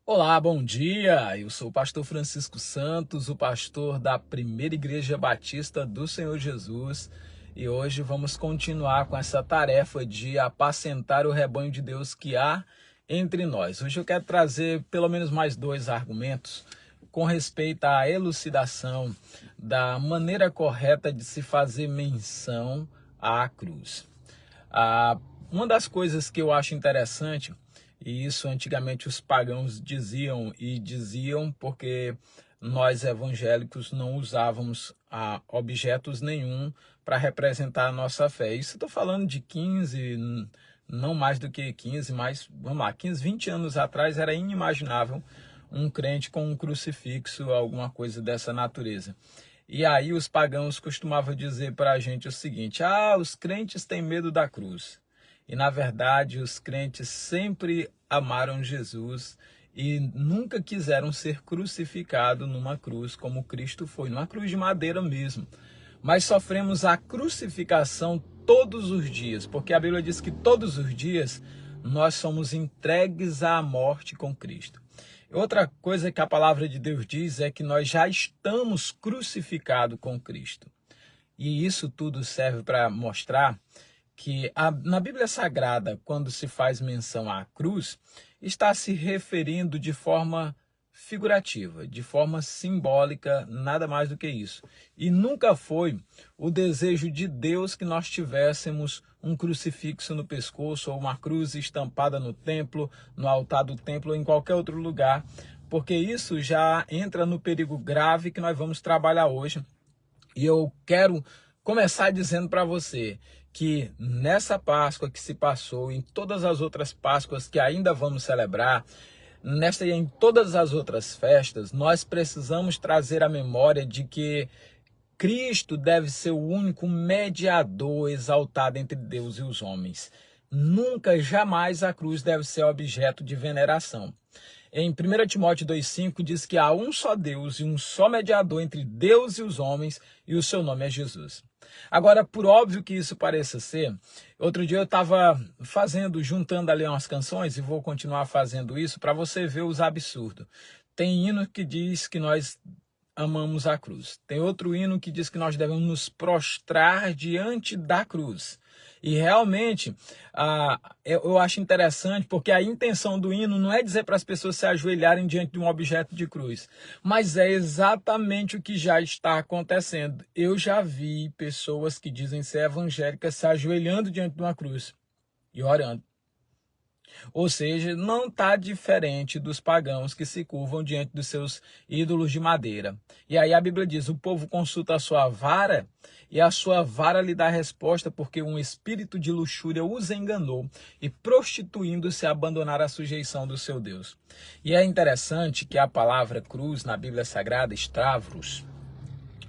Olá, bom dia. Eu sou o pastor Francisco Santos, o pastor da Primeira Igreja Batista do Senhor Jesus, e hoje vamos continuar com essa tarefa de apacentar o rebanho de Deus que há entre nós. Hoje eu quero trazer pelo menos mais dois argumentos com respeito à elucidação da maneira correta de se fazer menção à cruz. Ah, uma das coisas que eu acho interessante, e isso antigamente os pagãos diziam porque nós evangélicos não usávamos objetos nenhum para representar a nossa fé. Isso estou falando de 15, não mais do que 15, mas vamos lá, 15, 20 anos atrás era inimaginável um crente com um crucifixo, alguma coisa dessa natureza. E aí os pagãos costumavam dizer para a gente o seguinte: os crentes têm medo da cruz. E na verdade os crentes sempre amaram Jesus e nunca quiseram ser crucificados numa cruz como Cristo foi, numa cruz de madeira mesmo. Mas sofremos a crucificação todos os dias, porque a Bíblia diz que todos os dias nós somos entregues à morte com Cristo. Outra coisa que a palavra de Deus diz é que nós já estamos crucificados com Cristo. E isso tudo serve para mostrar que na Bíblia Sagrada, quando se faz menção à cruz, está se referindo de forma figurativa, de forma simbólica, nada mais do que isso. E nunca foi o desejo de Deus que nós tivéssemos um crucifixo no pescoço ou uma cruz estampada no templo, no altar do templo ou em qualquer outro lugar, porque isso já entra no perigo grave que nós vamos trabalhar hoje. E eu quero começar dizendo para você que nessa Páscoa que se passou, em todas as outras Páscoas que ainda vamos celebrar, nesta e em todas as outras festas, nós precisamos trazer a memória de que Cristo deve ser o único mediador exaltado entre Deus e os homens. Nunca, jamais a cruz deve ser objeto de veneração. Em 1 Timóteo 2,5 diz que há um só Deus e um só mediador entre Deus e os homens, e o seu nome é Jesus. Agora, por óbvio que isso pareça ser, outro dia eu estava juntando ali umas canções, e vou continuar fazendo isso para você ver os absurdos. Tem hino que diz que nós amamos a cruz. Tem outro hino que diz que nós devemos nos prostrar diante da cruz. E realmente, eu acho interessante, porque a intenção do hino não é dizer para as pessoas se ajoelharem diante de um objeto de cruz, mas é exatamente o que já está acontecendo. Eu já vi pessoas que dizem ser evangélicas se ajoelhando diante de uma cruz e orando. Ou seja, não está diferente dos pagãos que se curvam diante dos seus ídolos de madeira. E aí a Bíblia diz: o povo consulta a sua vara e a sua vara lhe dá resposta, porque um espírito de luxúria os enganou e, prostituindo-se, abandonaram a sujeição do seu Deus. E é interessante que a palavra cruz na Bíblia Sagrada, stavros,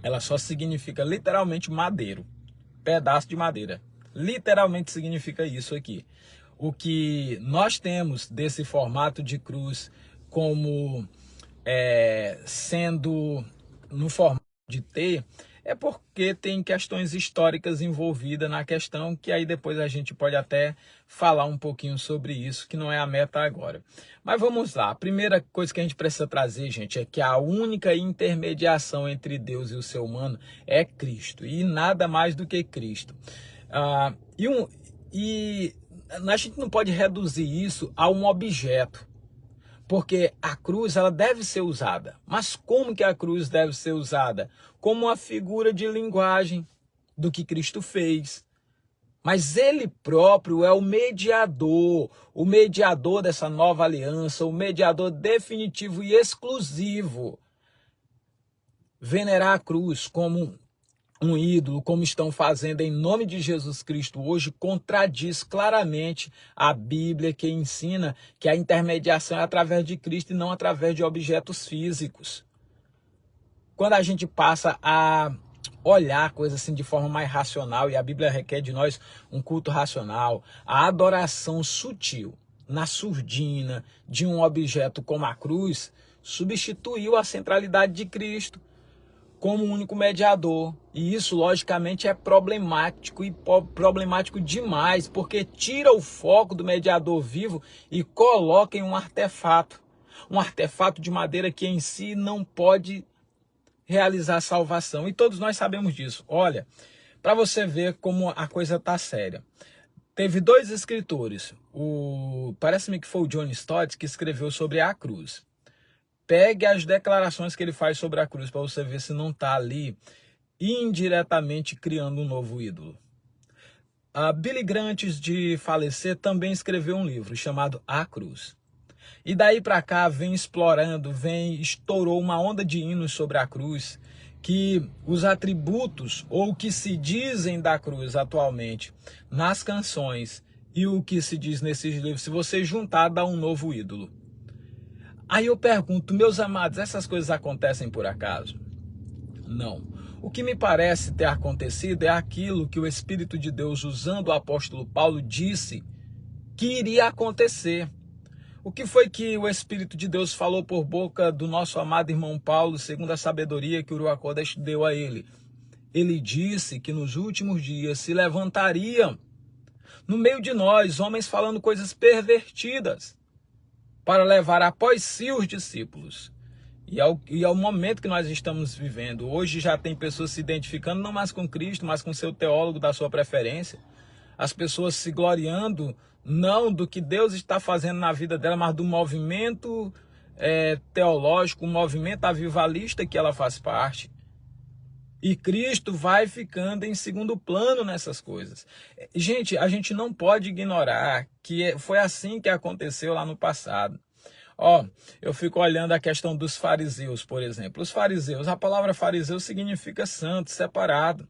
ela só significa literalmente madeiro, pedaço de madeira. Literalmente significa isso aqui. O que nós temos desse formato de cruz como sendo no formato de T, é porque tem questões históricas envolvidas na questão, que aí depois a gente pode até falar um pouquinho sobre isso, que não é a meta agora. Mas vamos lá, a primeira coisa que a gente precisa trazer, gente, é que a única intermediação entre Deus e o ser humano é Cristo, e nada mais do que Cristo. A gente não pode reduzir isso a um objeto, porque a cruz ela deve ser usada. Mas como que a cruz deve ser usada? Como uma figura de linguagem do que Cristo fez. Mas ele próprio é o mediador dessa nova aliança, o mediador definitivo e exclusivo. Venerar a cruz como um ídolo, como estão fazendo em nome de Jesus Cristo hoje, contradiz claramente a Bíblia, que ensina que a intermediação é através de Cristo e não através de objetos físicos. Quando a gente passa a olhar coisas assim de forma mais racional, e a Bíblia requer de nós um culto racional, a adoração sutil, na surdina, de um objeto como a cruz, substituiu a centralidade de Cristo como único mediador. E isso, logicamente, é problemático, e problemático demais, porque tira o foco do mediador vivo e coloca em um artefato. um artefato de madeira que em si não pode realizar salvação. E todos nós sabemos disso. Olha, para você ver como a coisa está séria. Teve 2 escritores, parece-me que foi o John Stott, que escreveu sobre a cruz. Pegue as declarações que ele faz sobre a cruz para você ver se não está ali indiretamente criando um novo ídolo. A Billy Graham, antes de falecer, também escreveu um livro chamado A Cruz. E daí para cá vem explorando, estourou uma onda de hinos sobre a cruz, que os atributos ou o que se dizem da cruz atualmente nas canções e o que se diz nesses livros, se você juntar, dá um novo ídolo. Aí eu pergunto, meus amados, essas coisas acontecem por acaso? Não. O que me parece ter acontecido é aquilo que o Espírito de Deus, usando o apóstolo Paulo, disse que iria acontecer. O que foi que o Espírito de Deus falou por boca do nosso amado irmão Paulo, segundo a sabedoria que o Ruach Kodesh deu a ele? Ele disse que nos últimos dias se levantariam no meio de nós homens falando coisas pervertidas para levar após si os discípulos. E é o momento que nós estamos vivendo. Hoje já tem pessoas se identificando não mais com Cristo, mas com seu teólogo da sua preferência. As pessoas se gloriando não do que Deus está fazendo na vida dela, mas do movimento teológico, um movimento avivalista que ela faz parte. E Cristo vai ficando em segundo plano nessas coisas. Gente, a gente não pode ignorar que foi assim que aconteceu lá no passado. Eu fico olhando a questão dos fariseus, por exemplo. Os fariseus, a palavra fariseu significa santo, separado.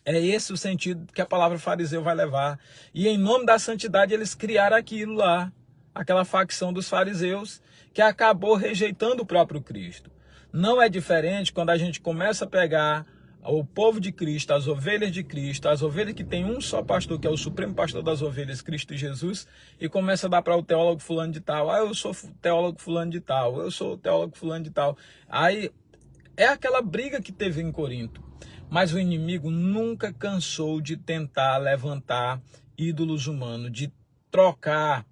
É esse o sentido que a palavra fariseu vai levar. E em nome da santidade eles criaram aquilo lá, aquela facção dos fariseus que acabou rejeitando o próprio Cristo. Não é diferente quando a gente começa a pegar o povo de Cristo, as ovelhas de Cristo, as ovelhas que tem um só pastor, que é o supremo pastor das ovelhas, Cristo Jesus, e começa a dar para o teólogo fulano de tal. Eu sou teólogo fulano de tal, eu sou teólogo fulano de tal. Aí é aquela briga que teve em Corinto. Mas o inimigo nunca cansou de tentar levantar ídolos humanos, de trocar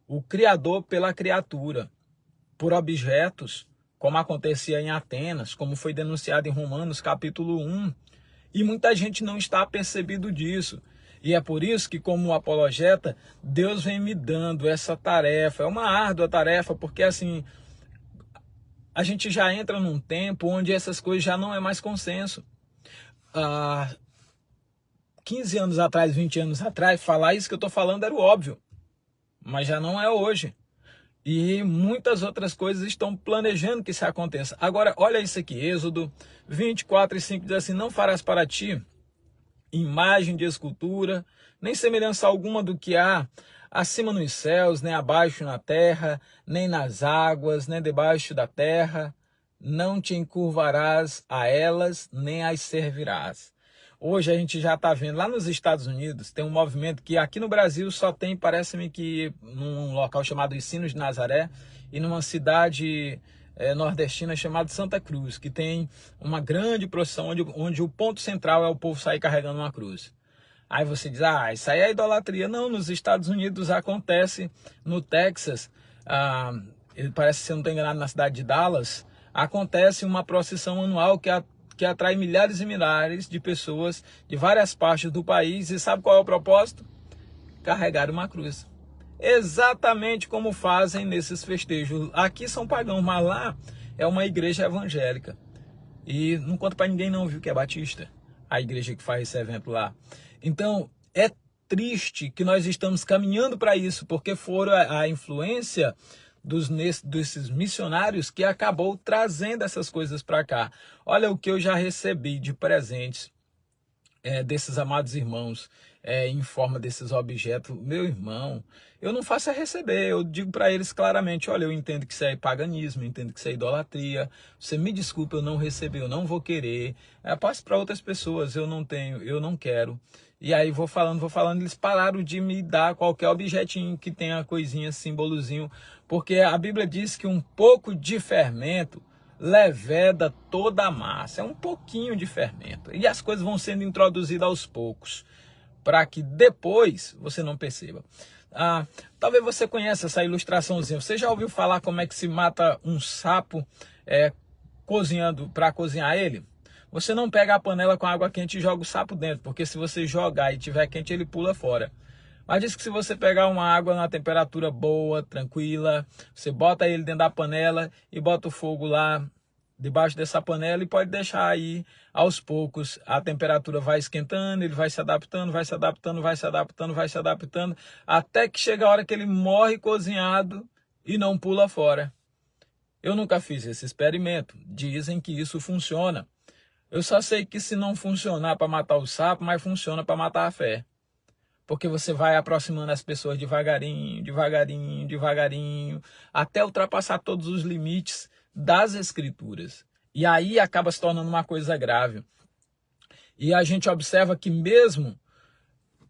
o Criador pela criatura, por objetos, como acontecia em Atenas, como foi denunciado em Romanos capítulo 1. E muita gente não está apercebido disso. E é por isso que, como apologeta, Deus vem me dando essa tarefa. É uma árdua tarefa, porque assim, a gente já entra num tempo onde essas coisas já não é mais consenso. 15 anos atrás, 20 anos atrás, falar isso que eu estou falando era o óbvio, mas já não é hoje. E muitas outras coisas estão planejando que isso aconteça. Agora, olha isso aqui, Êxodo 24:5 diz assim: não farás para ti imagem de escultura, nem semelhança alguma do que há acima nos céus, nem abaixo na terra, nem nas águas, nem debaixo da terra. Não te encurvarás a elas, nem as servirás. Hoje a gente já está vendo, lá nos Estados Unidos, tem um movimento que aqui no Brasil só tem, parece-me que num local chamado Sinos de Nazaré e numa cidade nordestina chamada Santa Cruz, que tem uma grande procissão onde o ponto central é o povo sair carregando uma cruz. Aí você diz, isso aí é idolatria. Não, nos Estados Unidos acontece, no Texas, parece, se eu não estou enganado, na cidade de Dallas, acontece uma procissão anual que atrai milhares e milhares de pessoas de várias partes do país. E sabe qual é o propósito? Carregar uma cruz. Exatamente como fazem nesses festejos. Aqui são pagãos, mas lá é uma igreja evangélica. E não conta para ninguém não, viu, que é batista, a igreja que faz esse evento lá. Então, é triste que nós estamos caminhando para isso, porque foram a influência desses missionários que acabou trazendo essas coisas para cá. Olha o que eu já recebi de presentes desses amados irmãos em forma desses objetos. Meu irmão, eu não faço a receber, eu digo para eles claramente: olha, eu entendo que isso é paganismo, eu entendo que isso é idolatria, você me desculpa, eu não recebi, eu não vou querer, passe para outras pessoas, eu não tenho, eu não quero. E aí vou falando, eles pararam de me dar qualquer objetinho que tenha coisinha, símbolozinho, porque a Bíblia diz que um pouco de fermento leveda toda a massa. É um pouquinho de fermento. E as coisas vão sendo introduzidas aos poucos, para que depois você não perceba. Talvez você conheça essa ilustraçãozinha. Você já ouviu falar como é que se mata um sapo cozinhando, para cozinhar ele? Você não pega a panela com água quente e joga o sapo dentro, porque se você jogar e tiver quente, ele pula fora. Mas diz que se você pegar uma água na temperatura boa, tranquila, você bota ele dentro da panela e bota o fogo lá debaixo dessa panela e pode deixar aí aos poucos. A temperatura vai esquentando, ele vai se adaptando, vai se adaptando, vai se adaptando, vai se adaptando, até que chega a hora que ele morre cozinhado e não pula fora. Eu nunca fiz esse experimento. Dizem que isso funciona. Eu só sei que se não funcionar para matar o sapo, mas funciona para matar a fé. Porque você vai aproximando as pessoas devagarinho, devagarinho, devagarinho, até ultrapassar todos os limites das Escrituras. E aí acaba se tornando uma coisa grave. E a gente observa que mesmo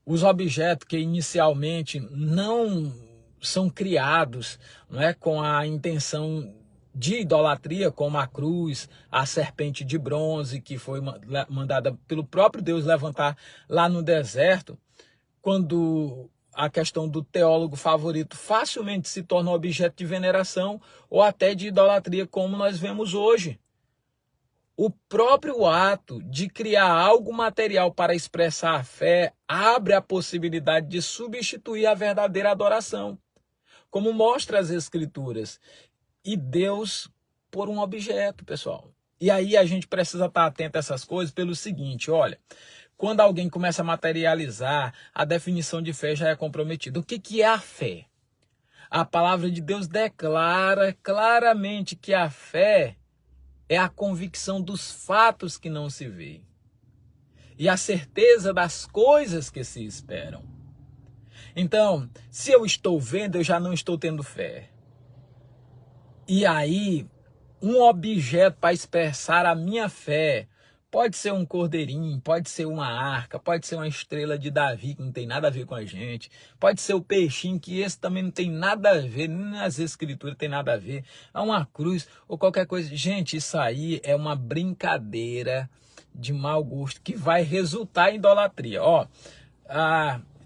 os objetos que inicialmente não são criados, não é, com a intenção de idolatria, como a cruz, a serpente de bronze, que foi mandada pelo próprio Deus levantar lá no deserto, quando a questão do teólogo favorito facilmente se torna objeto de veneração ou até de idolatria, como nós vemos hoje. O próprio ato de criar algo material para expressar a fé abre a possibilidade de substituir a verdadeira adoração, como mostra as Escrituras. E Deus por um objeto, pessoal. E aí a gente precisa estar atento a essas coisas pelo seguinte, olha, quando alguém começa a materializar, a definição de fé já é comprometida. O que é a fé? A palavra de Deus declara claramente que a fé é a convicção dos fatos que não se vê e a certeza das coisas que se esperam. Então, se eu estou vendo, eu já não estou tendo fé. E aí, um objeto para expressar a minha fé pode ser um cordeirinho, pode ser uma arca, pode ser uma estrela de Davi, que não tem nada a ver com a gente. Pode ser o peixinho, que esse também não tem nada a ver, nem nas Escrituras tem nada a ver. É uma cruz ou qualquer coisa. Gente, isso aí é uma brincadeira de mau gosto que vai resultar em idolatria.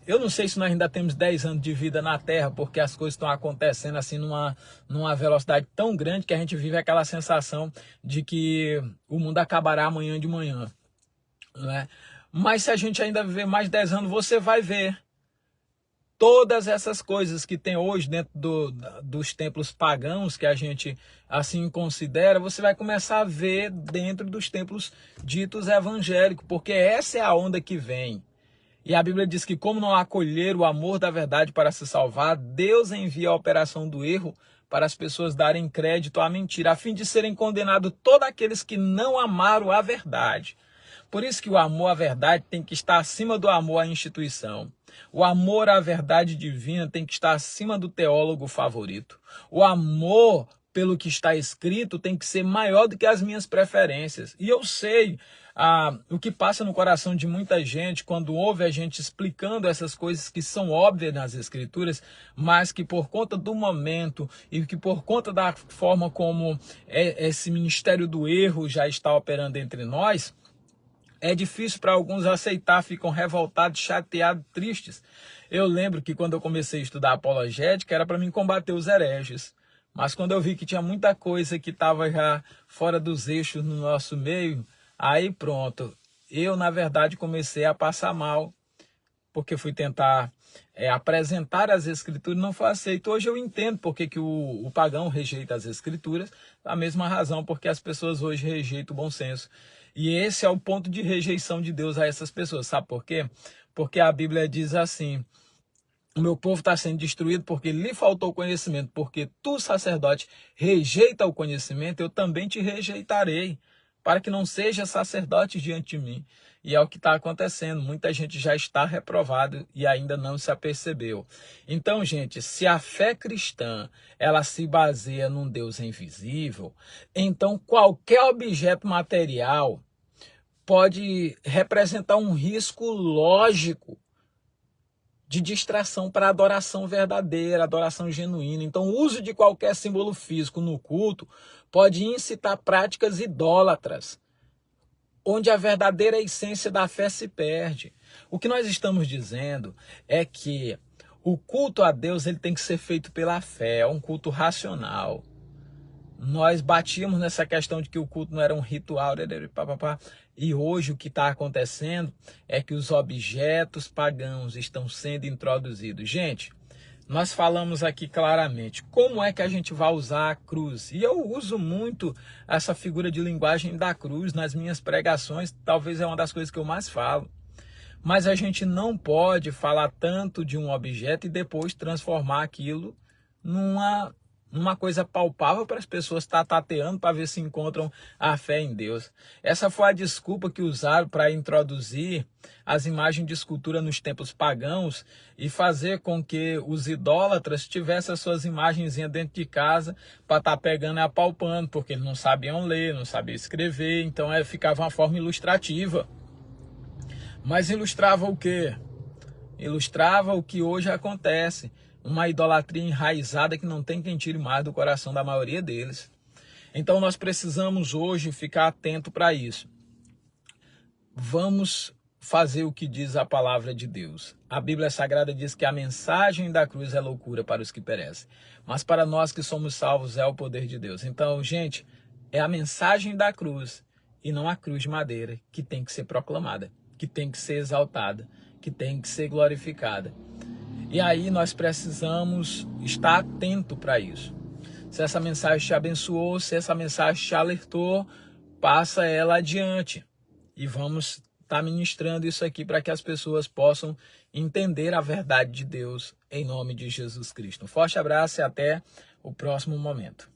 Eu não sei se nós ainda temos 10 anos de vida na Terra, porque as coisas estão acontecendo assim numa velocidade tão grande que a gente vive aquela sensação de que o mundo acabará amanhã de manhã, né? Mas se a gente ainda viver mais 10 anos, você vai ver todas essas coisas que tem hoje dentro dos templos pagãos, que a gente assim considera, você vai começar a ver dentro dos templos ditos evangélicos, porque essa é a onda que vem. E a Bíblia diz que como não acolher o amor da verdade para se salvar, Deus envia a operação do erro para as pessoas darem crédito à mentira, a fim de serem condenados todos aqueles que não amaram a verdade. Por isso que o amor à verdade tem que estar acima do amor à instituição. O amor à verdade divina tem que estar acima do teólogo favorito. O amor pelo que está escrito tem que ser maior do que as minhas preferências. E eu sei o que passa no coração de muita gente quando ouve a gente explicando essas coisas que são óbvias nas Escrituras, mas que por conta do momento e que por conta da forma como esse ministério do erro já está operando entre nós, é difícil para alguns aceitar, ficam revoltados, chateados, tristes. Eu lembro que quando eu comecei a estudar apologética, era para mim combater os hereges. Mas quando eu vi que tinha muita coisa que estava já fora dos eixos no nosso meio, aí pronto, eu na verdade comecei a passar mal, porque fui tentar apresentar as Escrituras, não foi aceito. Hoje eu entendo porque que o pagão rejeita as Escrituras, a mesma razão porque as pessoas hoje rejeitam o bom senso. E esse é o ponto de rejeição de Deus a essas pessoas, sabe por quê? Porque a Bíblia diz assim: o meu povo está sendo destruído porque lhe faltou conhecimento, porque tu, sacerdote, rejeita o conhecimento, eu também te rejeitarei, para que não seja sacerdote diante de mim. E é o que está acontecendo, muita gente já está reprovado e ainda não se apercebeu. Então, gente, se a fé cristã, ela se baseia num Deus invisível, então qualquer objeto material pode representar um risco lógico de distração para adoração verdadeira, adoração genuína. Então, o uso de qualquer símbolo físico no culto pode incitar práticas idólatras, onde a verdadeira essência da fé se perde. O que nós estamos dizendo é que O culto a Deus ele tem que ser feito pela fé, é um culto racional. Nós batíamos nessa questão de que o culto não era um ritual, e hoje o que está acontecendo é que os objetos pagãos estão sendo introduzidos. Gente, nós falamos aqui claramente como é que a gente vai usar a cruz. E eu uso muito essa figura de linguagem da cruz nas minhas pregações, talvez é uma das coisas que eu mais falo. Mas a gente não pode falar tanto de um objeto e depois transformar aquilo numa coisa palpável para as pessoas estar tateando para ver se encontram a fé em Deus. Essa foi a desculpa que usaram para introduzir as imagens de escultura nos tempos pagãos e fazer com que os idólatras tivessem as suas imagenzinhas dentro de casa para estar pegando e apalpando, porque eles não sabiam ler, não sabiam escrever, então ficava uma forma ilustrativa. Mas ilustrava o quê? Ilustrava o que hoje acontece. Uma idolatria enraizada que não tem quem tire mais do coração da maioria deles. Então nós precisamos hoje ficar atento para isso. Vamos fazer o que diz a palavra de Deus. A Bíblia Sagrada diz que a mensagem da cruz é loucura para os que perecem, mas para nós que somos salvos é o poder de Deus. Então, gente, é a mensagem da cruz e não a cruz de madeira que tem que ser proclamada, que tem que ser exaltada, que tem que ser glorificada. E aí nós precisamos estar atento para isso. Se essa mensagem te abençoou, se essa mensagem te alertou, passa ela adiante. E vamos estar ministrando isso aqui para que as pessoas possam entender a verdade de Deus em nome de Jesus Cristo. Um forte abraço e até o próximo momento.